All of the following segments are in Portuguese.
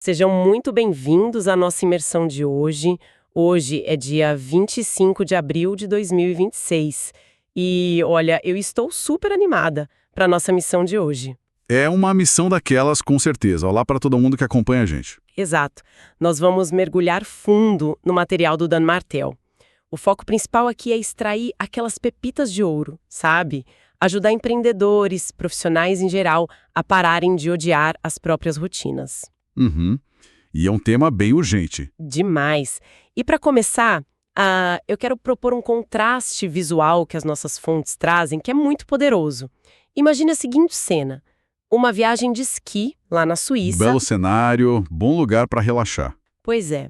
Sejam muito bem-vindos à nossa imersão de hoje. Hoje é dia 25 de abril de 2026. E, olha, eu estou super animada para a nossa missão de hoje. É uma missão daquelas, com certeza. Olá para todo mundo que acompanha a gente. Exato. Nós vamos mergulhar fundo no material do Dan Martell. O foco principal aqui é extrair aquelas pepitas de ouro, sabe? Ajudar empreendedores, profissionais em geral, a pararem de odiar as próprias rotinas. Uhum. E é um tema bem urgente. Demais. E para começar, eu quero propor um contraste visual que as nossas fontes trazem, que é muito poderoso. Imagine a seguinte cena: uma viagem de esqui lá na Suíça. Belo cenário, bom lugar para relaxar. Pois é.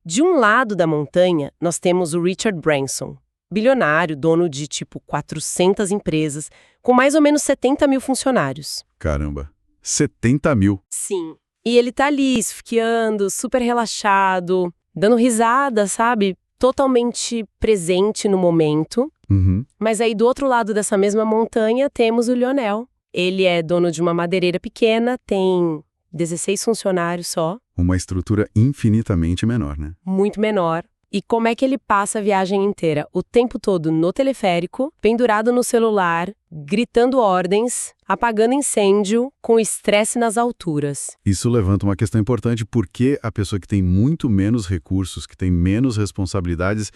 De um lado da montanha, nós temos o Richard Branson, bilionário, dono de tipo 400 empresas, com mais ou menos 70 mil funcionários. Caramba, 70 mil. Sim. E ele tá ali, esquiando, super relaxado, dando risada, sabe? Totalmente presente no momento. Uhum. Mas aí, do outro lado dessa mesma montanha, temos o Lionel. Ele é dono de uma madeireira pequena, tem 16 funcionários só, Uma estrutura infinitamente menor, né? muito menor. E como é que ele passa a viagem inteira? O tempo todo no teleférico, pendurado no celular, gritando ordens, apagando incêndio, com estresse nas alturas. Isso levanta uma questão importante, porque a pessoa que tem muito menos recursos, que tem menos responsabilidades,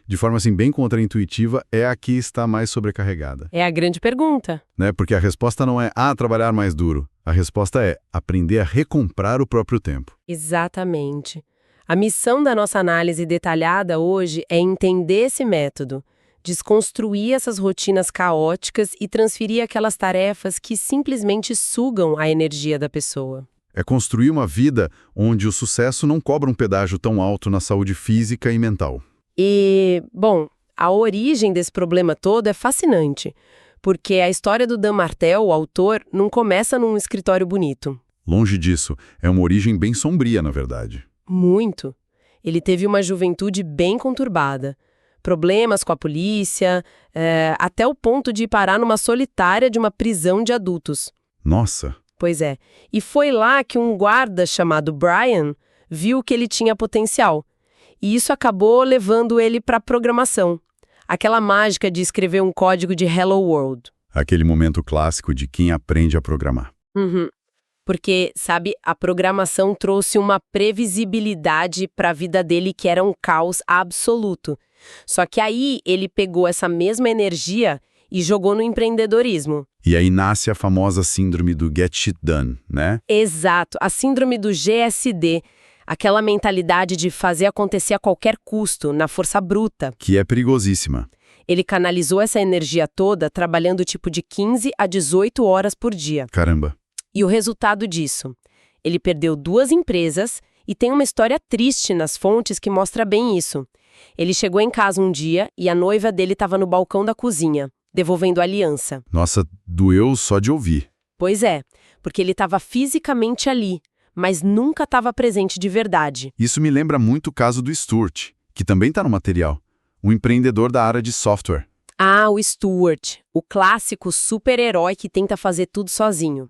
de forma assim bem contraintuitiva, é a que está mais sobrecarregada, É a grande pergunta. né? Porque a resposta não é trabalhar mais duro. A resposta é aprender a recomprar o próprio tempo. Exatamente. A missão da nossa análise detalhada hoje é entender esse método, desconstruir essas rotinas caóticas e transferir aquelas tarefas que simplesmente sugam a energia da pessoa. É construir uma vida onde o sucesso não cobra um pedágio tão alto na saúde física e mental. E, bom, a origem desse problema todo é fascinante, porque a história do Dan Martell, o autor, não começa num escritório bonito. Longe disso, é uma origem bem sombria, na verdade. Muito. Ele teve uma juventude bem conturbada. Problemas com a polícia, até o ponto de ir parar numa solitária de uma prisão de adultos. Nossa, Pois é. E foi lá que um guarda chamado Brian viu que ele tinha potencial. E isso acabou levando ele para a programação. Aquela mágica de escrever um código de Hello World. aquele momento clássico de quem aprende a programar. Uhum. Porque, sabe, a programação trouxe uma previsibilidade para a vida dele que era um caos absoluto. Só que aí ele pegou essa mesma energia e jogou no empreendedorismo. E aí nasce a famosa síndrome do Get Shit Done, né? Exato, a síndrome do GSD, aquela mentalidade de fazer acontecer a qualquer custo, na força bruta. Que é perigosíssima. Ele canalizou essa energia toda trabalhando tipo de 15 a 18 horas por dia. Caramba. E o resultado disso? Ele perdeu 2 empresas e tem uma história triste nas fontes que mostra bem isso. Ele chegou em casa um dia e a noiva dele estava no balcão da cozinha, devolvendo a aliança. Nossa, doeu só de ouvir. Pois é, porque ele estava fisicamente ali, mas nunca estava presente de verdade. Isso me lembra muito o caso do Stuart, que também está no material. Um empreendedor da área de software. Ah, o Stuart, o clássico super-herói que tenta fazer tudo sozinho.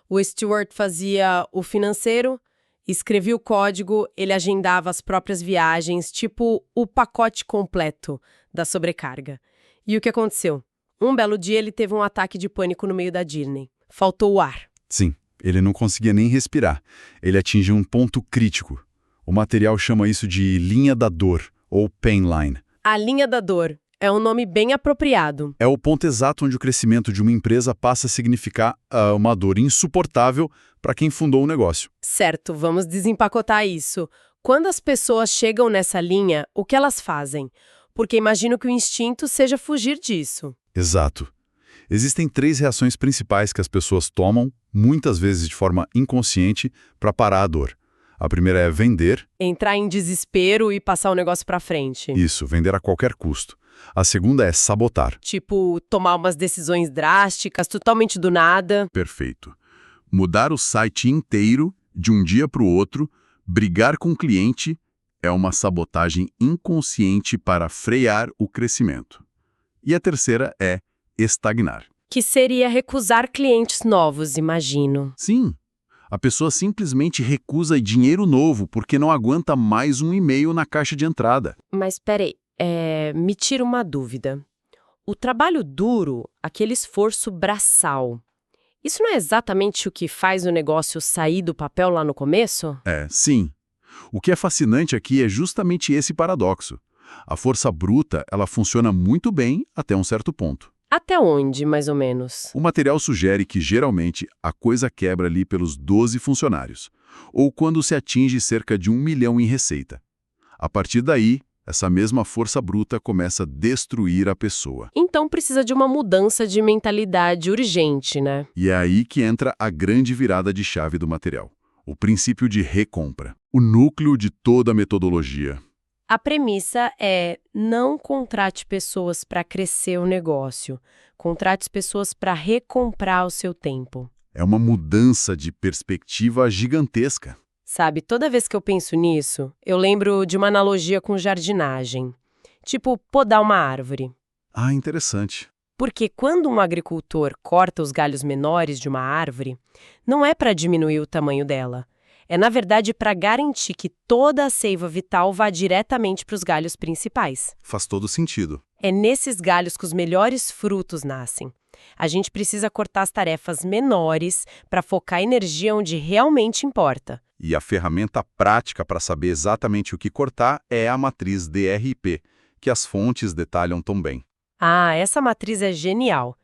O Stuart fazia o financeiro, escrevia o código, ele agendava as próprias viagens, tipo o pacote completo da sobrecarga. E o que aconteceu? Um belo dia ele teve um ataque de pânico no meio da Disney. Faltou o ar. Sim, ele não conseguia nem respirar. Ele atingiu um ponto crítico. O material chama isso de linha da dor, ou pain line. A linha da dor é um nome bem apropriado. É o ponto exato onde o crescimento de uma empresa passa a significar uma dor insuportável para quem fundou o negócio. Certo, vamos desempacotar isso. Quando as pessoas chegam nessa linha, o que elas fazem? Porque imagino que o instinto seja fugir disso. Exato. Existem 3 reações principais que as pessoas tomam, muitas vezes de forma inconsciente, para parar a dor. A primeira é vender. Entrar em desespero e passar o negócio pra frente. Isso, vender a qualquer custo. A segunda é sabotar. Tipo, tomar umas decisões drásticas, totalmente do nada. Perfeito. Mudar o site inteiro de um dia para o outro, brigar com o cliente, é uma sabotagem inconsciente para frear o crescimento. E a terceira é estagnar. Que seria recusar clientes novos, imagino. Sim, A pessoa simplesmente recusa dinheiro novo porque não aguenta mais um e-mail na caixa de entrada. Mas peraí, me tira uma dúvida. O trabalho duro, aquele esforço braçal, isso não é exatamente o que faz o negócio sair do papel lá no começo? Sim. O que é fascinante aqui é justamente esse paradoxo. A força bruta, ela funciona muito bem até um certo ponto. Até onde, mais ou menos? O material sugere que, geralmente, a coisa quebra ali pelos 12 funcionários, ou quando se atinge cerca de 1 milhão em receita. A partir daí, essa mesma força bruta começa a destruir a pessoa. Então precisa de uma mudança de mentalidade urgente, né? E é aí que entra a grande virada de chave do material, o princípio de recompra, o núcleo de toda a metodologia. A premissa é: não contrate pessoas para crescer o negócio, contrate pessoas para recomprar o seu tempo. É uma mudança de perspectiva gigantesca. Sabe, toda vez que eu penso nisso, eu lembro de uma analogia com jardinagem. Tipo, podar uma árvore. Ah, interessante. Porque quando um agricultor corta os galhos menores de uma árvore, não é para diminuir o tamanho dela. É, na verdade, para garantir que toda a seiva vital vá diretamente para os galhos principais. Faz todo sentido. É nesses galhos que os melhores frutos nascem. A gente precisa cortar as tarefas menores para focar a energia onde realmente importa. E a ferramenta prática para saber exatamente o que cortar é a matriz DRP, que as fontes detalham tão bem. Ah, essa matriz é genial.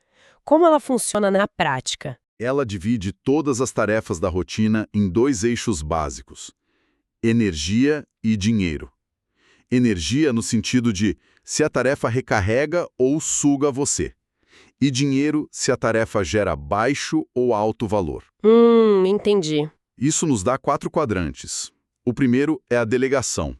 Como ela funciona na prática? Ela divide todas as tarefas da rotina em 2 eixos básicos: energia e dinheiro. Energia no sentido de se a tarefa recarrega ou suga você. E dinheiro se a tarefa gera baixo ou alto valor. Entendi. Isso nos dá 4 quadrantes. O primeiro é a delegação.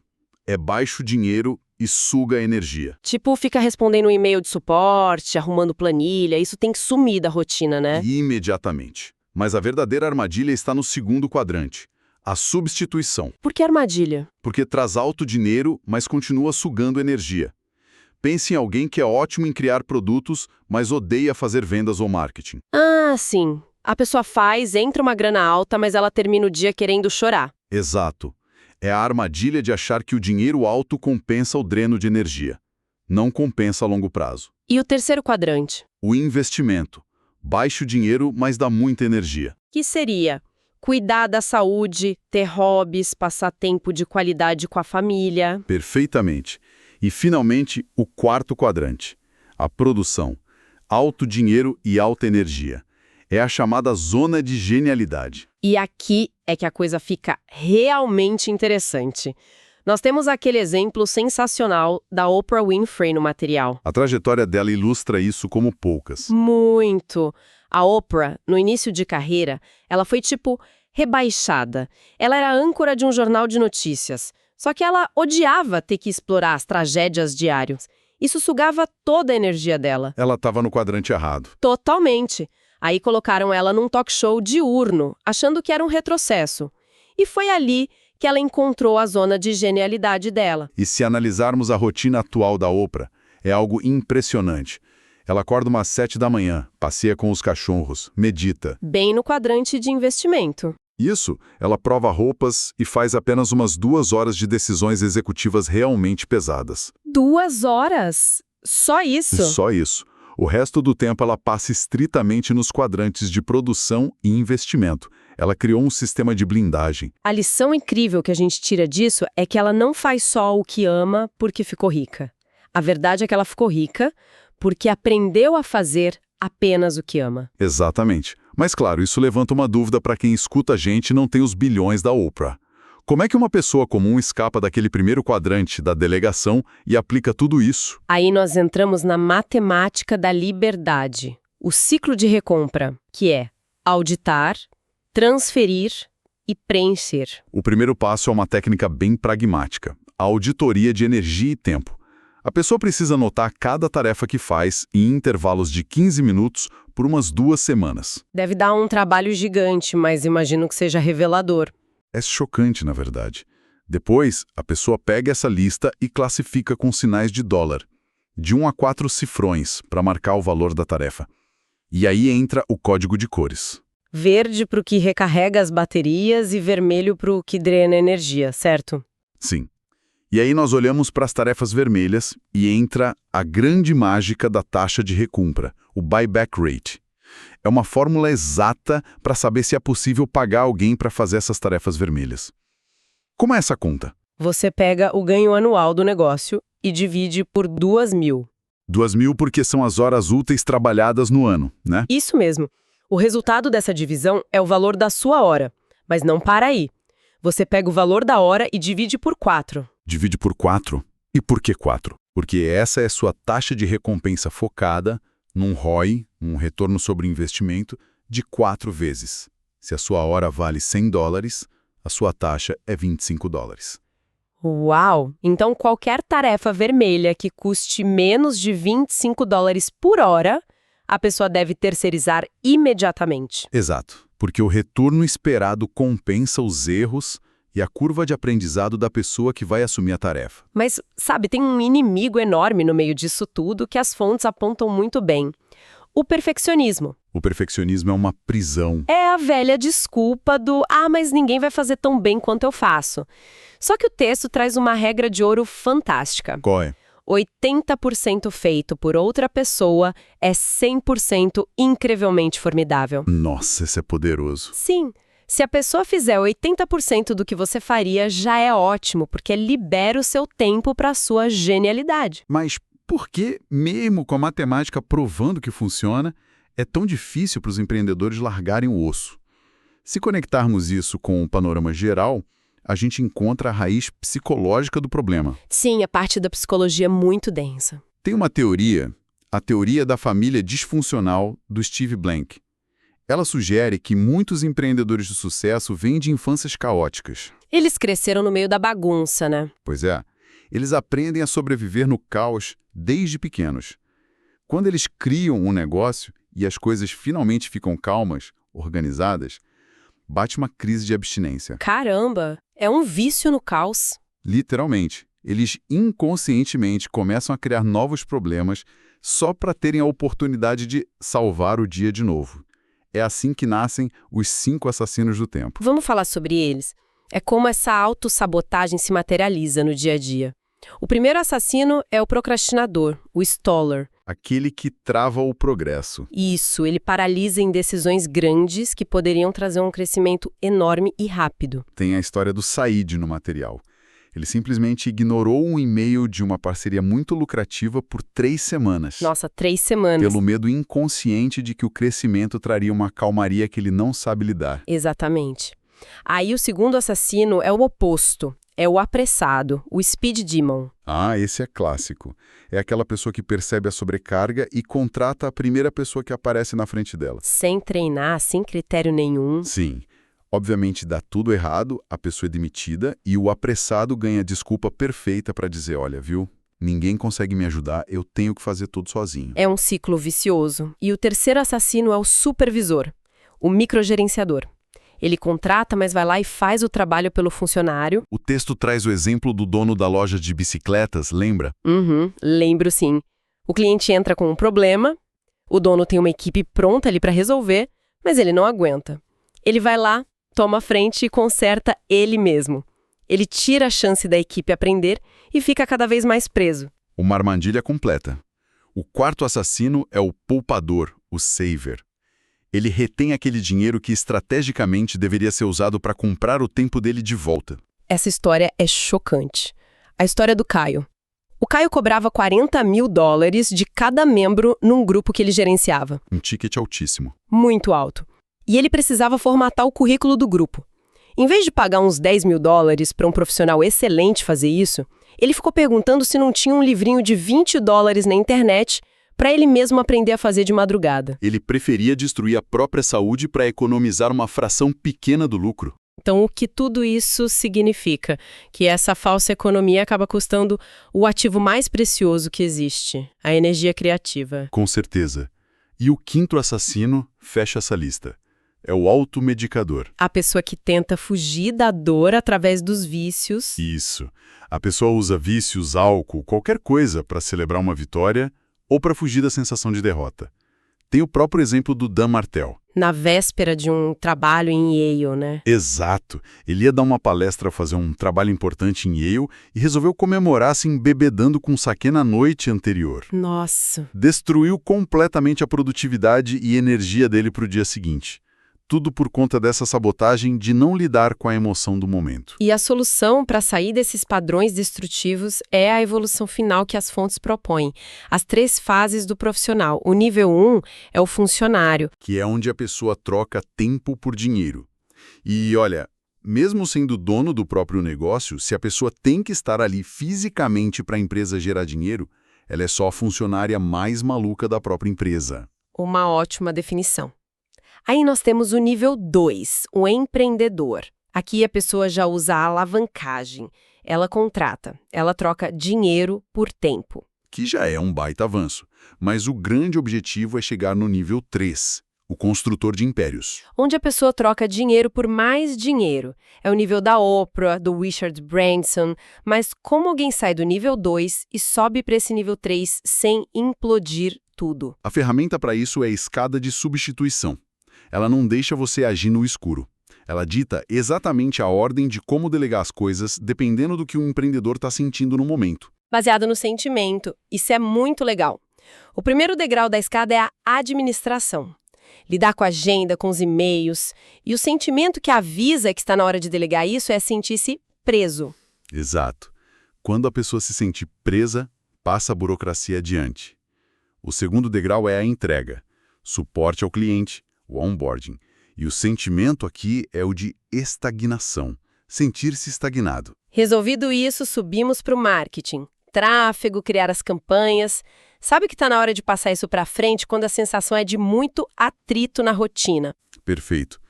É baixo dinheiro e suga energia. Tipo, fica respondendo um e-mail de suporte, arrumando planilha, isso tem que sumir da rotina, né? Imediatamente. Mas a verdadeira armadilha está no segundo quadrante, a substituição. Por que armadilha? Porque traz alto dinheiro, mas continua sugando energia. Pense em alguém que é ótimo em criar produtos, mas odeia fazer vendas ou marketing. Ah, sim. A pessoa faz, entra uma grana alta, mas ela termina o dia querendo chorar. Exato. É a armadilha de achar que o dinheiro alto compensa o dreno de energia. Não compensa a longo prazo. E o terceiro quadrante? O investimento. Baixo dinheiro, mas dá muita energia. Que seria cuidar da saúde, ter hobbies, passar tempo de qualidade com a família. Perfeitamente. E, finalmente, o quarto quadrante. A produção. Alto dinheiro e alta energia. É a chamada zona de genialidade. E aqui é que a coisa fica realmente interessante. Nós temos aquele exemplo sensacional da Oprah Winfrey no material. A trajetória dela ilustra isso como poucas. Muito! A Oprah, no início de carreira, ela foi tipo rebaixada. Ela era âncora de um jornal de notícias. Só que ela odiava ter que explorar as tragédias diárias. Isso sugava toda a energia dela. Ela estava no quadrante errado. Totalmente. Aí colocaram ela num talk show diurno, achando que era um retrocesso. E foi ali que ela encontrou a zona de genialidade dela. E se analisarmos a rotina atual da Oprah, é algo impressionante. Ela acorda umas 7 da manhã, passeia com os cachorros, medita. Bem no quadrante de investimento. Isso, ela prova roupas e faz apenas umas 2 horas de decisões executivas realmente pesadas. 2 horas? Só isso? Só isso. O resto do tempo ela passa estritamente nos quadrantes de produção e investimento. Ela criou um sistema de blindagem. A lição incrível que a gente tira disso é que ela não faz só o que ama porque ficou rica. A verdade é que ela ficou rica porque aprendeu a fazer apenas o que ama. Exatamente. Mas claro, isso levanta uma dúvida para quem escuta a gente e não tem os bilhões da Oprah. Como é que uma pessoa comum escapa daquele primeiro quadrante da delegação e aplica tudo isso? Aí nós entramos na matemática da liberdade, o ciclo de recompra, que é auditar, transferir e preencher. O primeiro passo é uma técnica bem pragmática, a auditoria de energia e tempo. A pessoa precisa anotar cada tarefa que faz em intervalos de 15 minutos por umas 2 semanas. Deve dar um trabalho gigante, mas imagino que seja revelador. É chocante, na verdade. Depois, a pessoa pega essa lista e classifica com sinais de dólar, de 1 a 4 cifrões, para marcar o valor da tarefa. E aí entra o código de cores. Verde para o que recarrega as baterias e vermelho para o que drena energia, certo? Sim. E aí nós olhamos para as tarefas vermelhas e entra a grande mágica da taxa de recompra, o buyback rate. É uma fórmula exata para saber se é possível pagar alguém para fazer essas tarefas vermelhas. Como é essa conta? Você pega o ganho anual do negócio e divide por 2.000. 2.000 porque são as horas úteis trabalhadas no ano, né? Isso mesmo. O resultado dessa divisão é o valor da sua hora. Mas não para aí. Você pega o valor da hora e divide por 4. Divide por 4. E por que 4? Porque essa é sua taxa de recompensa focada num ROI, um retorno sobre investimento, de 4 vezes. Se a sua hora vale $100, a sua taxa é $25. Uau! Então qualquer tarefa vermelha que custe menos de $25 por hora, a pessoa deve terceirizar imediatamente. Exato, porque o retorno esperado compensa os erros e a curva de aprendizado da pessoa que vai assumir a tarefa. Mas, sabe, tem um inimigo enorme no meio disso tudo que as fontes apontam muito bem. O perfeccionismo. O perfeccionismo é uma prisão. É a velha desculpa do mas ninguém vai fazer tão bem quanto eu faço. Só que o texto traz uma regra de ouro fantástica. Qual é? 80% feito por outra pessoa é 100% incrivelmente formidável. Nossa, esse é poderoso. Sim, se a pessoa fizer 80% do que você faria, já é ótimo, porque libera o seu tempo para a sua genialidade. Mas por que, mesmo com a matemática provando que funciona, é tão difícil para os empreendedores largarem o osso? Se conectarmos isso com o panorama geral, a gente encontra a raiz psicológica do problema. Sim, a parte da psicologia é muito densa. Tem uma teoria, a teoria da família disfuncional do Steve Blank. Ela sugere que muitos empreendedores de sucesso vêm de infâncias caóticas. Eles cresceram no meio da bagunça, né? Pois é, eles aprendem a sobreviver no caos desde pequenos. Quando eles criam um negócio e as coisas finalmente ficam calmas, organizadas, bate uma crise de abstinência. Caramba, é um vício no caos. Literalmente, eles inconscientemente começam a criar novos problemas só para terem a oportunidade de salvar o dia de novo. É assim que nascem os 5 assassinos do tempo. Vamos falar sobre eles. É como essa autossabotagem se materializa no dia a dia. O primeiro assassino é o procrastinador, o staller. Aquele que trava o progresso. Isso, ele paralisa em decisões grandes que poderiam trazer um crescimento enorme e rápido. Tem a história do Said no material. Ele simplesmente ignorou um e-mail de uma parceria muito lucrativa por 3 semanas. Nossa, 3 semanas. Pelo medo inconsciente de que o crescimento traria uma calmaria que ele não sabe lidar. Exatamente. Aí o segundo assassino é o oposto. É o apressado, o speed demon. Ah, esse é clássico. É aquela pessoa que percebe a sobrecarga e contrata a primeira pessoa que aparece na frente dela. Sem treinar, sem critério nenhum. Sim. Obviamente dá tudo errado, a pessoa é demitida e o apressado ganha a desculpa perfeita para dizer, olha, viu? Ninguém consegue me ajudar, eu tenho que fazer tudo sozinho. É um ciclo vicioso. E o terceiro assassino é o supervisor, o microgerenciador. Ele contrata, mas vai lá e faz o trabalho pelo funcionário. O texto traz o exemplo do dono da loja de bicicletas, lembra? Lembro sim. O cliente entra com um problema, o dono tem uma equipe pronta ali para resolver, mas ele não aguenta. Ele vai lá, toma a frente e conserta ele mesmo. Ele tira a chance da equipe aprender e fica cada vez mais preso. Uma armadilha completa. O quarto assassino é o poupador, o saver. Ele retém aquele dinheiro que estrategicamente deveria ser usado para comprar o tempo dele de volta. Essa história é chocante. A história do Caio. O Caio cobrava $40.000 de cada membro num grupo que ele gerenciava. Um ticket altíssimo. Muito alto. E ele precisava formatar o currículo do grupo. Em vez de pagar uns $10.000 para um profissional excelente fazer isso, ele ficou perguntando se não tinha um livrinho de $20 na internet para ele mesmo aprender a fazer de madrugada. Ele preferia destruir a própria saúde para economizar uma fração pequena do lucro. Então, o que tudo isso significa? Que essa falsa economia acaba custando o ativo mais precioso que existe, a energia criativa. Com certeza. E o quinto assassino fecha essa lista. É o automedicador. A pessoa que tenta fugir da dor através dos vícios. Isso. A pessoa usa vícios, álcool, qualquer coisa para celebrar uma vitória ou para fugir da sensação de derrota. Tem o próprio exemplo do Dan Martell. Na véspera de um trabalho em Yale, né? Exato. Ele ia dar uma palestra, fazer um trabalho importante em Yale e resolveu comemorar se embebedando com saquê na noite anterior. Nossa. Destruiu completamente a produtividade e energia dele para o dia seguinte. Tudo por conta dessa sabotagem de não lidar com a emoção do momento. E a solução para sair desses padrões destrutivos é a evolução final que as fontes propõem. As 3 fases do profissional. O nível 1 é o funcionário. Que é onde a pessoa troca tempo por dinheiro. E olha, mesmo sendo dono do próprio negócio, se a pessoa tem que estar ali fisicamente para a empresa gerar dinheiro, ela é só a funcionária mais maluca da própria empresa. Uma ótima definição. Aí nós temos o nível 2, o empreendedor. Aqui a pessoa já usa a alavancagem. Ela contrata, ela troca dinheiro por tempo. Que já é um baita avanço. Mas o grande objetivo é chegar no nível 3, o construtor de impérios. Onde a pessoa troca dinheiro por mais dinheiro. É o nível da Oprah, do Richard Branson. Mas como alguém sai do nível 2 e sobe para esse nível 3 sem implodir tudo? A ferramenta para isso é a escada de substituição. Ela não deixa você agir no escuro. Ela dita exatamente a ordem de como delegar as coisas, dependendo do que o empreendedor está sentindo no momento. Baseado no sentimento. Isso é muito legal. O primeiro degrau da escada é a administração. Lidar com a agenda, com os e-mails. E o sentimento que avisa que está na hora de delegar isso é sentir-se preso. Exato. Quando a pessoa se sente presa, passa a burocracia adiante. O segundo degrau é a entrega. Suporte ao cliente, o onboarding. E o sentimento aqui é o de estagnação, sentir-se estagnado. Resolvido isso, subimos para o marketing. Tráfego, criar as campanhas. Sabe que está na hora de passar isso para frente quando a sensação é de muito atrito na rotina. Perfeito.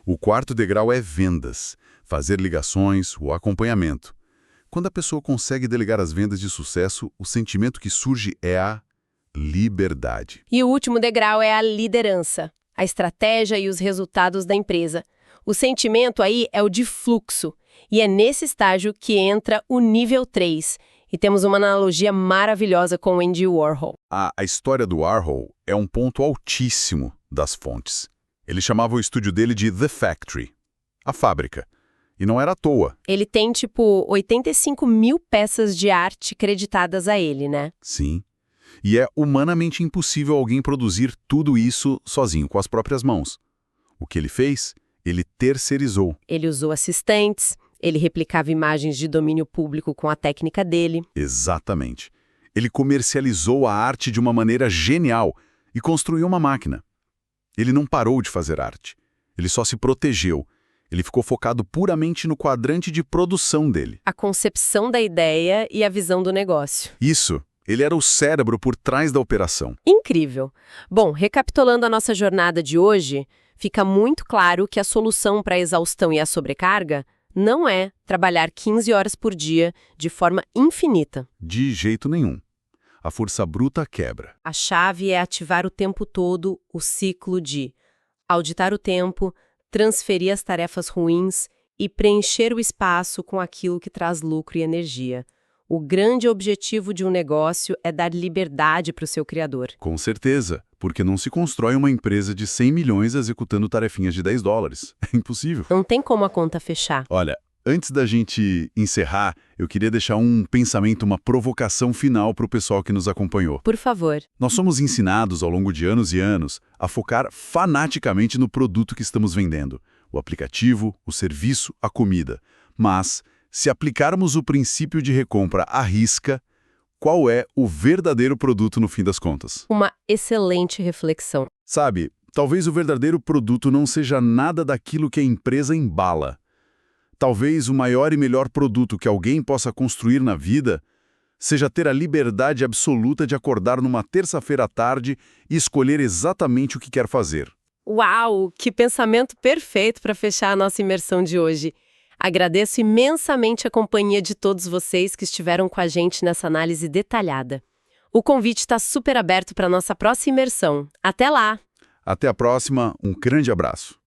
O quarto degrau é vendas, fazer ligações, o acompanhamento. Quando a pessoa consegue delegar as vendas de sucesso, o sentimento que surge é a liberdade. E o último degrau é a liderança. A estratégia e os resultados da empresa. O sentimento aí é o de fluxo, e é nesse estágio que entra o nível 3. E temos uma analogia maravilhosa com o Andy Warhol. A história do Warhol é um ponto altíssimo das fontes. Ele chamava o estúdio dele de The Factory, a fábrica. E não era à toa. Ele tem, 85 mil peças de arte creditadas a ele, né? Sim. E é humanamente impossível alguém produzir tudo isso sozinho, com as próprias mãos. O que ele fez? Ele terceirizou. Ele usou assistentes, ele replicava imagens de domínio público com a técnica dele. Exatamente. Ele comercializou a arte de uma maneira genial e construiu uma máquina. Ele não parou de fazer arte. Ele só se protegeu. Ele ficou focado puramente no quadrante de produção dele. A concepção da ideia e a visão do negócio. Isso. Ele era o cérebro por trás da operação. Incrível! Bom, recapitulando a nossa jornada de hoje, fica muito claro que a solução para a exaustão e a sobrecarga não é trabalhar 15 horas por dia de forma infinita. De jeito nenhum. A força bruta quebra. A chave é ativar o tempo todo o ciclo de auditar o tempo, transferir as tarefas ruins e preencher o espaço com aquilo que traz lucro e energia. O grande objetivo de um negócio é dar liberdade para o seu criador. Com certeza, porque não se constrói uma empresa de 100 milhões executando tarefinhas de $10. É impossível. Não tem como a conta fechar. Olha, antes da gente encerrar, eu queria deixar um pensamento, uma provocação final para o pessoal que nos acompanhou. Por favor. Nós somos ensinados ao longo de anos e anos a focar fanaticamente no produto que estamos vendendo. O aplicativo, o serviço, a comida. Mas, se aplicarmos o princípio de recompra à risca, qual é o verdadeiro produto no fim das contas? Uma excelente reflexão. Sabe, talvez o verdadeiro produto não seja nada daquilo que a empresa embala. Talvez o maior e melhor produto que alguém possa construir na vida seja ter a liberdade absoluta de acordar numa terça-feira à tarde e escolher exatamente o que quer fazer. Uau! Que pensamento perfeito para fechar a nossa imersão de hoje. Agradeço imensamente a companhia de todos vocês que estiveram com a gente nessa análise detalhada. O convite está super aberto para a nossa próxima imersão. Até lá! Até a próxima, um grande abraço.